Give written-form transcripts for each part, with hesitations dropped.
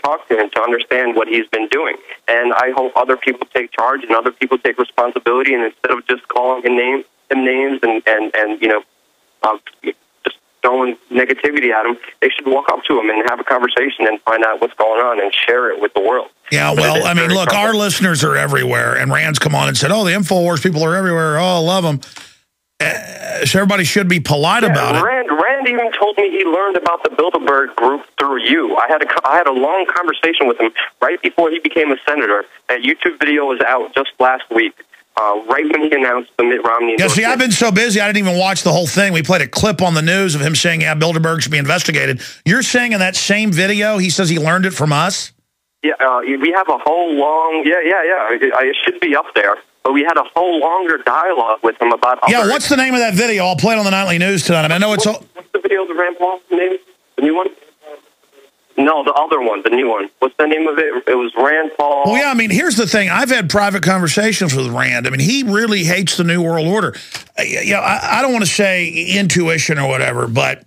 talk to him to understand what he's been doing. And I hope other people take charge and other people take responsibility, and instead of just calling him names and you know, just throwing negativity at him, they should walk up to him and have a conversation and find out what's going on and share it with the world. Yeah, well, I mean, look, our listeners are everywhere, and Rand's come on and said, oh, the InfoWars people are everywhere. Oh, I love them. So everybody should be polite about it. Rand even told me he learned about the Bilderberg group through you. I had a long conversation with him right before he became a senator. That YouTube video was out just last week, right when he announced the Mitt Romney endorsement. Yeah, see, I've been so busy, I didn't even watch the whole thing. We played a clip on the news of him saying, yeah, Bilderberg should be investigated. You're saying in that same video, he says he learned it from us? Yeah, we have a whole long, it should be up there. But we had a whole longer dialogue with him about... Yeah, what's the name of that video? I'll play it on the Nightly News tonight. I mean, I know it's... What's the video of the Rand Paul name? The new one? No, the other one, the new one. What's the name of it? It was Rand Paul... Well, yeah, I mean, here's the thing. I've had private conversations with Rand. I mean, he really hates the New World Order. Yeah, I don't want to say intuition or whatever, but...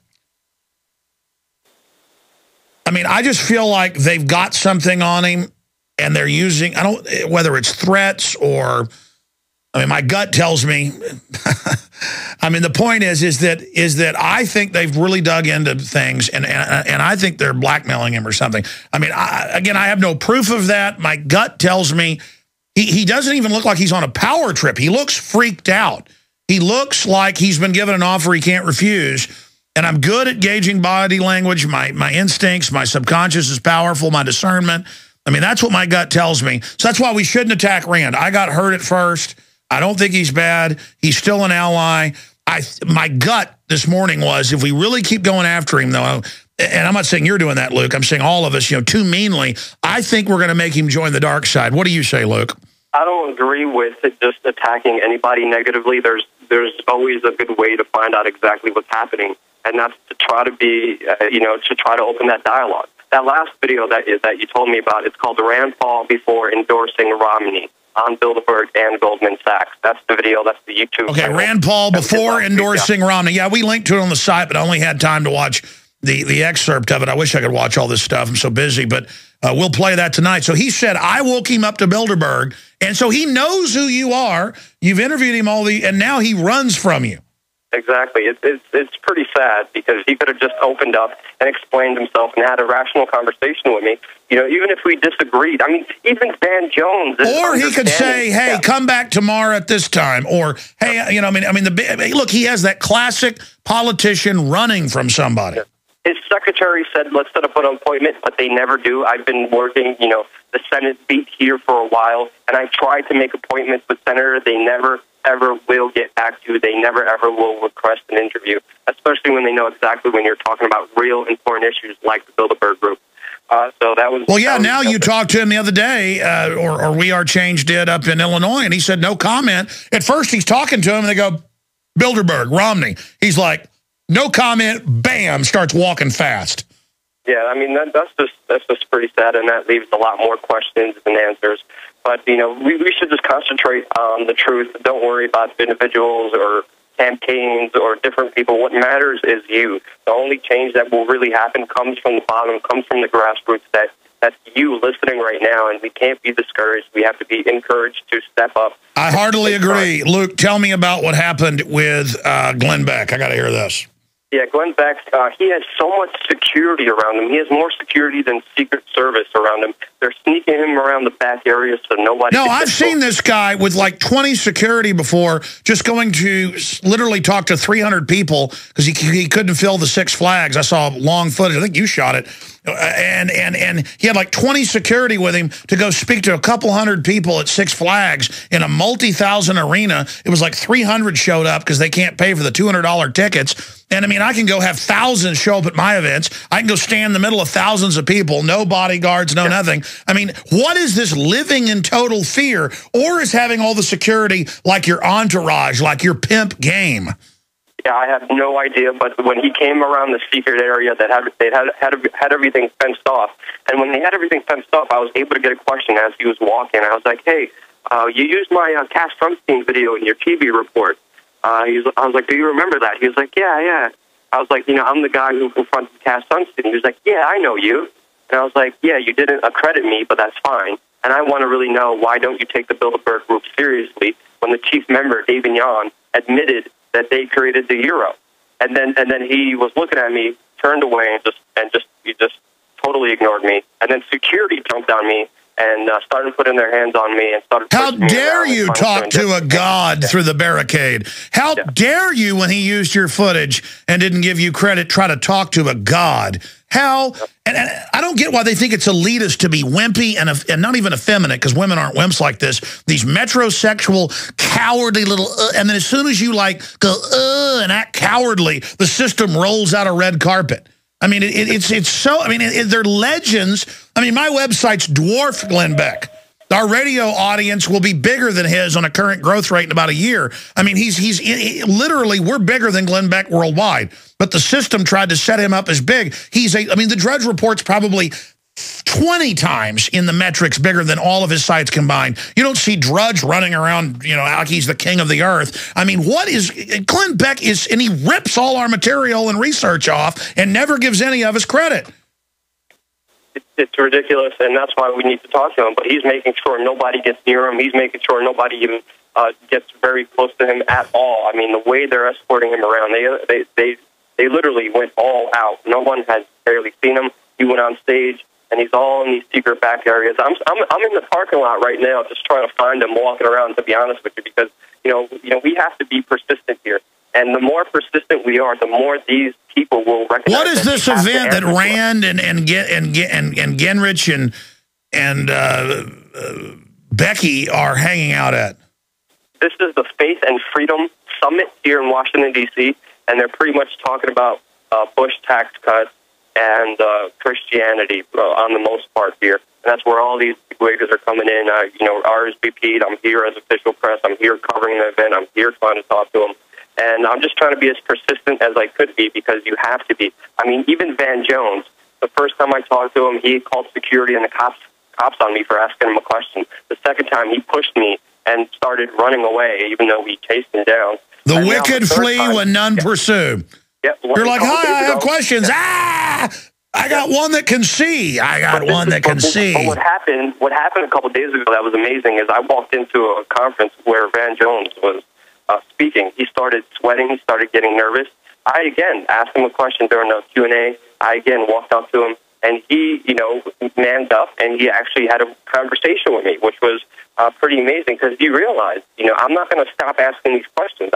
I mean, I just feel like they've got something on him, and they're using... whether it's threats or... I mean, my gut tells me, I mean, the point is that I think they've really dug into things, and I think they're blackmailing him or something. I mean, again, I have no proof of that. My gut tells me he doesn't even look like he's on a power trip. He looks freaked out. He looks like he's been given an offer he can't refuse. And I'm good at gauging body language. My instincts, my subconscious is powerful, my discernment. I mean, that's what my gut tells me. So that's why we shouldn't attack Rand. I got hurt at first. I don't think he's bad. He's still an ally. My gut this morning was, if we really keep going after him, though, and I'm not saying you're doing that, Luke, I'm saying all of us, you know, too meanly, I think we're going to make him join the dark side. What do you say, Luke? I don't agree with just attacking anybody negatively. There's always a good way to find out exactly what's happening, and that's to try to be, to try to open that dialogue. That last video that you told me about, it's called Rand Paul before endorsing Romney on Bilderberg and Goldman Sachs. That's the video. That's the YouTube. Okay, Rand Paul before endorsing Romney. Yeah, we linked to it on the site, but I only had time to watch the excerpt of it. I wish I could watch all this stuff. I'm so busy, but we'll play that tonight. So he said, I woke him up to Bilderberg, and so he knows who you are. You've interviewed him and now he runs from you. Exactly. It's pretty sad, because he could have just opened up and explained himself and had a rational conversation with me. You know, even if we disagreed. I mean, even Dan Jones. Or he could say, hey, come back tomorrow at this time. Or, hey, you know, look, he has that classic politician running from somebody. Yeah. His secretary said, let's set up an appointment, but they never do. I've been working, the Senate beat here for a while, and I tried to make appointments with senators. They never, ever will get back to you. They never, ever will request an interview, especially when they know exactly when you're talking about real important issues like the Bilderberg Group. So that was... Well, yeah, now you talked to him the other day, or We Are Change did up in Illinois, and he said no comment. At first, he's talking to him, and they go, Bilderberg, Romney. He's like, no comment, bam, starts walking fast. Yeah, I mean, that's just pretty sad, and that leaves a lot more questions than answers. But, we should just concentrate on the truth. Don't worry about individuals or campaigns or different people. What matters is you. The only change that will really happen comes from the bottom, comes from the grassroots. That's you listening right now, and we can't be discouraged. We have to be encouraged to step up. I heartily agree. Luke, tell me about what happened with Glenn Beck. I got to hear this. Yeah, Glenn Beck, he has so much security around him. He has more security than Secret Service around him. They're sneaking him around the back area so nobody... No, I've seen this guy with like 20 security before, just going to literally talk to 300 people because he couldn't fill the Six Flags. I saw long footage. I think you shot it. And he had like 20 security with him to go speak to a couple hundred people at Six Flags in a multi-thousand arena. It was like 300 showed up because they can't pay for the $200 tickets. And, I mean, I can go have thousands show up at my events. I can go stand in the middle of thousands of people, no bodyguards, no nothing. I mean, what is this living in total fear? Or is having all the security like your entourage, like your pimp game? Yeah, I have no idea, but when he came around the secret area that had everything fenced off, and when they had everything fenced off, I was able to get a question as he was walking. I was like, hey, you used my Cass Sunstein video in your TV report. I was like, do you remember that? He was like, yeah. I was like, I'm the guy who confronted Cass Sunstein. He was like, yeah, I know you. And I was like, yeah, you didn't accredit me, but that's fine. And I want to really know, why don't you take the Bilderberg Group seriously when the chief member, David Yon, admitted that they created the euro? And then he was looking at me, turned away, and just totally ignored me. And then security jumped on me and started putting their hands on me and started. How dare you talk to a god through the barricade? How dare you, when he used your footage and didn't give you credit, try to talk to a god? How? And I don't get why they think it's elitist to be wimpy and not even effeminate, because women aren't wimps like this. These metrosexual, cowardly little, and then as soon as you like go and act cowardly, the system rolls out a red carpet. I mean, it's so, I mean, they're legends. I mean, my website's dwarfed Glenn Beck. Our radio audience will be bigger than his on a current growth rate in about a year. I mean, he's literally, we're bigger than Glenn Beck worldwide. But the system tried to set him up as big. I mean, the Drudge Report's probably 20 times in the metrics bigger than all of his sites combined. You don't see Drudge running around, you know, like he's the king of the earth. I mean, what is, Glenn Beck is, and he rips all our material and research off and never gives any of us credit. It's ridiculous, and that's why we need to talk to him. But he's making sure nobody gets near him. He's making sure nobody even gets very close to him at all. I mean, the way they're escorting him around, they literally went all out. No one has barely seen him. He went on stage, and he's all in these secret back areas. I'm in the parking lot right now, just trying to find him walking around. To be honest with you, because you know we have to be persistent here, and the more persistent we are, the more these people will recognize. What is this event that Rand and Gingrich and Becky are hanging out at? This is the Faith and Freedom Summit here in Washington, D.C., and they're pretty much talking about Bush tax cuts and Christianity on the most part here. And that's where all these wiggers are coming in. You know, RSVP'd. I'm here as official press. I'm here covering the event. I'm here trying to talk to them. And I'm just trying to be as persistent as I could be, because you have to be. I mean, even Van Jones, the first time I talked to him, he called security and the cops on me for asking him a question. The second time, he pushed me and started running away, even though we chased him down. The wicked flee when none pursue. Yeah, you're like, hi, I have questions. I got one that can see. I got one that can see. But what happened a couple of days ago that was amazing is I walked into a conference where Van Jones was speaking. He started sweating. He started getting nervous. I, again, asked him a question during the Q&A. I, again, walked up to him, and he, you know, manned up, and he actually had a conversation with me, which was pretty amazing, because he realized, you know, I'm not going to stop asking these questions.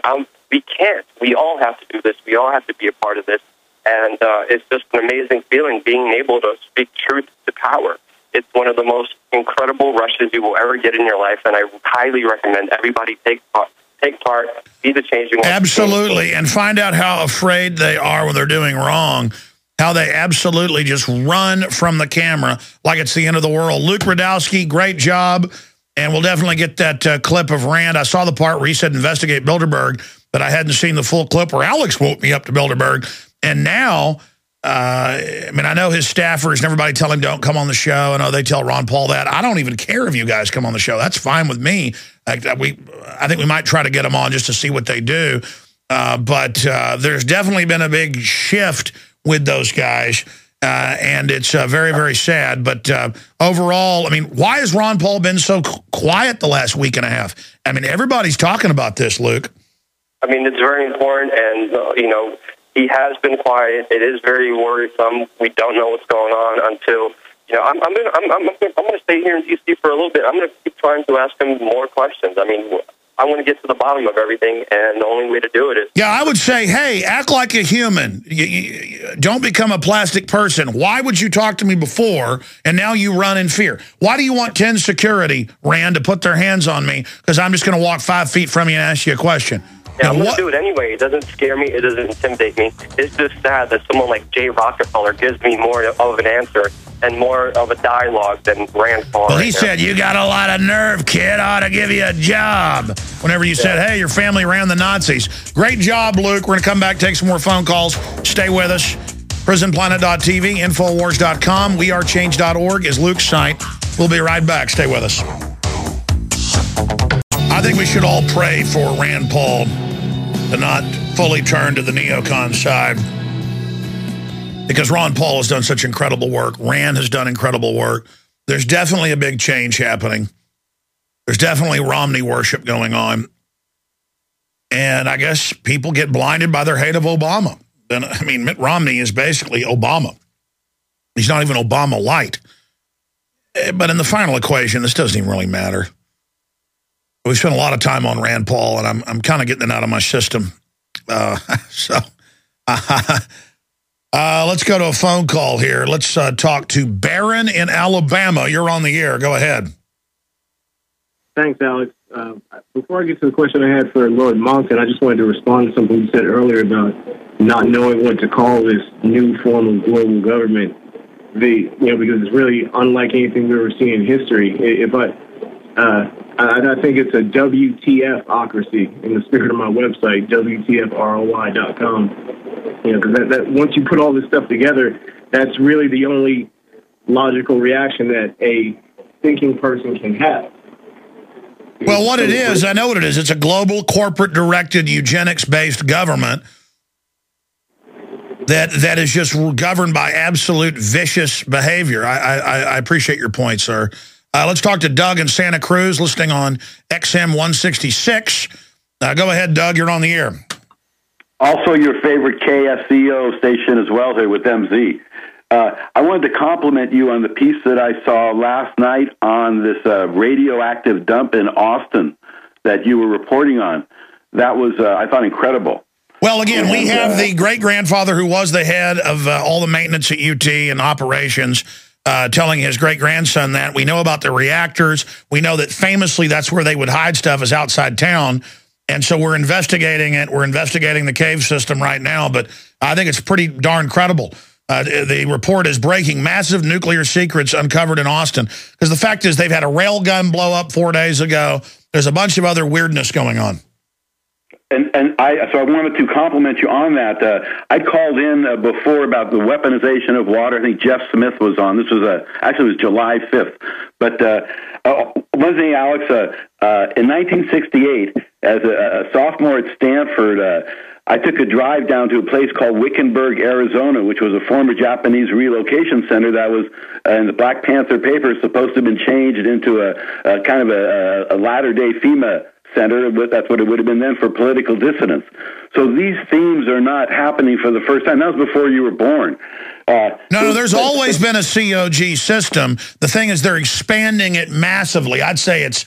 We can't. We all have to do this. We all have to be a part of this. And it's just an amazing feeling being able to speak truth to power. It's one of the most incredible rushes you will ever get in your life, and I highly recommend everybody take part, be the change you want. Absolutely, and find out how afraid they are when they're doing wrong, how they absolutely just run from the camera like it's the end of the world. Luke Radowski, great job, and we'll definitely get that clip of Rand. I saw the part where he said investigate Bilderberg, but I hadn't seen the full clip where Alex woke me up to Bilderberg, and now... I mean, I know his staffers and everybody tell him don't come on the show. I know they tell Ron Paul that. I don't even care if you guys come on the show. That's fine with me. I think we might try to get them on just to see what they do. But there's definitely been a big shift with those guys, and it's very, very sad. But overall, I mean, why has Ron Paul been so quiet the last week and a half? I mean, everybody's talking about this, Luke. I mean, it's very important, and, you know, he has been quiet. It is very worrisome. We don't know what's going on until, you know, I'm going to stay here in D.C. for a little bit. I'm going to keep trying to ask him more questions. I mean, I want to get to the bottom of everything, and the only way to do it is... Yeah, I would say, hey, act like a human. Don't become a plastic person. Why would you talk to me before, and now you run in fear? Why do you want 10 security, Rand, to put their hands on me because I'm just going to walk 5 feet from you and ask you a question? Yeah, I'm going to do it anyway. It doesn't scare me. It doesn't intimidate me. It's just sad that someone like Jay Rockefeller gives me more of an answer and more of a dialogue than Rand Paul. Well, he said, you got a lot of nerve, kid. I ought to give you a job. Whenever you said, hey, your family ran the Nazis. Great job, Luke. We're going to come back, take some more phone calls. Stay with us. Prisonplanet.tv, Infowars.com, wearechange.org is Luke's site. We'll be right back. Stay with us. I think we should all pray for Rand Paul to not fully turn to the neocon side. because Rand Paul has done such incredible work. Rand has done incredible work. There's definitely a big change happening. There's definitely Romney worship going on. And I guess people get blinded by their hate of Obama. Then, I mean, Mitt Romney is basically Obama. He's not even Obama light. But in the final equation, this doesn't even really matter. We spent a lot of time on Rand Paul, and I'm kind of getting it out of my system. Let's go to a phone call here. Let's talk to Barron in Alabama. You're on the air. Go ahead. Thanks, Alex. Before I get to the question I had for Lord Monckton, I just wanted to respond to something you said earlier about not knowing what to call this new form of global government. Because it's really unlike anything we've ever seen in history. I think it's a WTF-ocracy in the spirit of my website, WTFROY.com. Because that once you put all this stuff together, that's really the only logical reaction that a thinking person can have. Well, what it is, I know what it is. It's a global, corporate-directed, eugenics-based government that is just governed by absolute vicious behavior. I appreciate your point, sir. Let's talk to Doug in Santa Cruz, listening on XM 166. Go ahead, Doug. You're on the air. Also your favorite KSCO station as well here with MZ. I wanted to compliment you on the piece that I saw last night on this radioactive dump in Austin that you were reporting on. That was, I thought, incredible. Well, again, we have the great-grandfather who was the head of all the maintenance at UT and operations telling his great-grandson that. We know about the reactors. We know that famously that's where they would hide stuff, is outside town. And so we're investigating it. We're investigating the cave system right now. But I think it's pretty darn credible. The report is breaking massive nuclear secrets uncovered in Austin. Because the fact is they've had a rail gun blow up 4 days ago. There's a bunch of other weirdness going on. So I wanted to compliment you on that. I called in before about the weaponization of water. I think Jeff Smith was on. This was actually it was July 5th. But one thing, Alex, in 1968, as a sophomore at Stanford, I took a drive down to a place called Wickenburg, Arizona, which was a former Japanese relocation center that was in the Black Panther papers supposed to have been changed into a kind of a latter-day FEMA center. That's what it would have been then for political dissidents. So these themes are not happening for the first time. That was before you were born. No, there's always been a COG system. The thing is they're expanding it massively. I'd say it's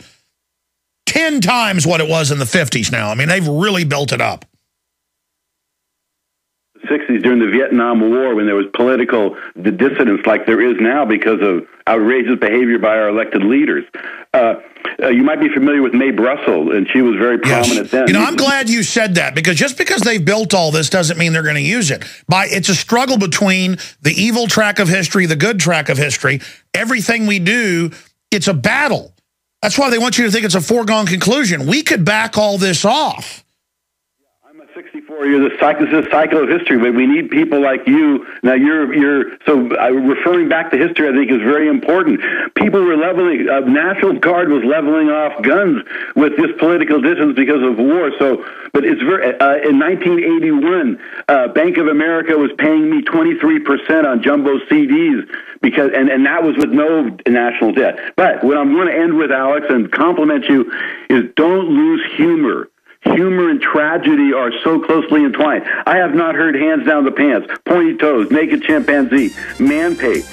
10 times what it was in the 50s now. I mean, they've really built it up. 60s during the Vietnam War, when there was political dissidence like there is now because of outrageous behavior by our elected leaders. You might be familiar with Mae Brussell, and she was very prominent then. You know, I'm glad you said that, because just because they've built all this doesn't mean they're going to use it. It's a struggle between the evil track of history, the good track of history. Everything we do, it's a battle. That's why they want you to think it's a foregone conclusion. We could back all this off. 64 years, this is a cycle of history, but we need people like you. Now, referring back to history, I think, is very important. People were National Guard was leveling off guns with this political distance because of war. But it's in 1981, Bank of America was paying me 23% on jumbo CDs because, and that was with no national debt. But what I'm going to end with, Alex, and compliment you, is don't lose humor. Humor and tragedy are so closely entwined. I have not heard hands down the pants, pointy toes, naked chimpanzee, man pate.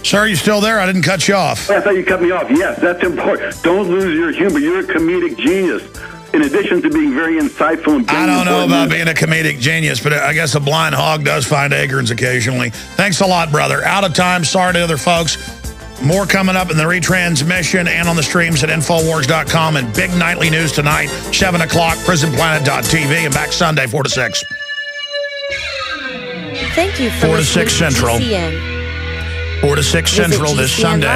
Sir, you still there? I didn't cut you off. I thought you cut me off. Yes, that's important. Don't lose your humor. You're a comedic genius. In addition to being very insightful and I don't know about being a comedic genius, but I guess a blind hog does find acorns occasionally. Thanks a lot, brother. Out of time. Sorry to other folks. More coming up in the retransmission and on the streams at Infowars.com, and big nightly news tonight, 7 o'clock, Prisonplanet.tv, and back Sunday, 4 to 6. Thank you for 4 to 6 Central. 4 to 6 Central this Sunday.